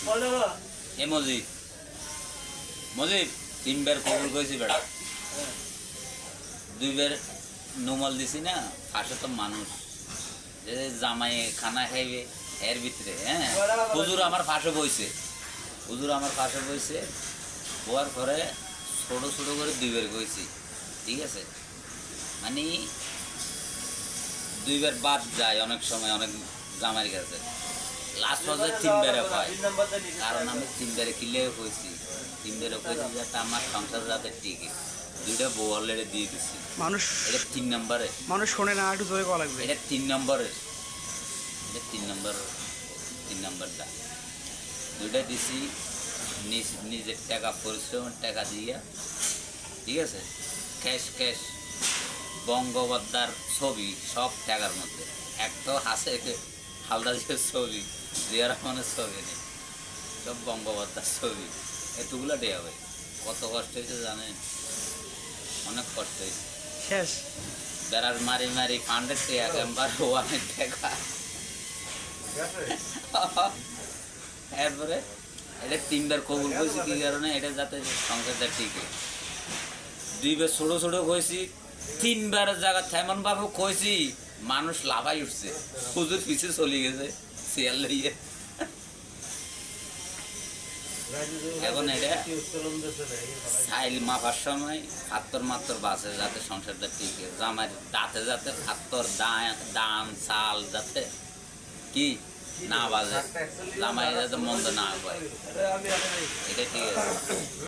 এ মজিব মজিব 3 বার কবুল কইছি বেটা 2 বার নোমাল দিছি না ফাঁসে তো মানুষ যে জামাই খানা খাইবে এর ভিতরে হ্যাঁ হুজুর আমার ফাঁসে বইছে হওয়ার পরে ছোট ছোট করে 2 বার কইছি ঠিক আছে মানে 2 বার বাদ যায় অনেক সময় অনেক জামাইয়ের কাছে লাস্ট পর্যায়ে 3 বারে পাই কারণ আমি 3 বারে কিলে কইছি 3 বারে কইছি যাতে আমার সংসার যাতে টিকে 2টা বউ অলরেডি দিয়ে দিছি মানুষ এটা 3 নম্বরে মানুষ শোনে না একটু জোরে করা লাগবে এটা 3 নম্বরটা 2টা দিছি নিজের টাকা পরিশ্রমের টাকা দিয়ে ঠিক আছে ক্যাশ বঙ্গবদ্ধার ছবি সব টাকার মধ্যে একটা হাসে হালদা দিয়ে ছবি জিয়া রহমানের ছবি নেই সব বঙ্গবদ্ধার ছবি এতগুলো দেওয়া হবে কত কষ্ট হয়েছে জানেন অনেক কষ্ট হয়েছে শেষ বেড়ার মারি ফান্ডের টাকা একবার অনেক টাকা এরপরে এটা 3 বার কবুল করেছি কি কারণে এটা যাতে সংসারটা টিকে 2 বার ছোট কইছি 3 বারের জায়গা তেমন ভাবে কইছি মানুষ লাফাই উঠছে হুজুর পিছে চলে গেছে শিয়াল লইয়ে এখন এটা সাইল মাপার সময় হাত্তর মাত্তর বাসে যাতে সংসারটা টিকে জামাই দাঁতে যাতে হাত্তর দান চাল যাতে কি না বাজে জামাই যাতে মন্দ না হয় এটা ঠিক আছে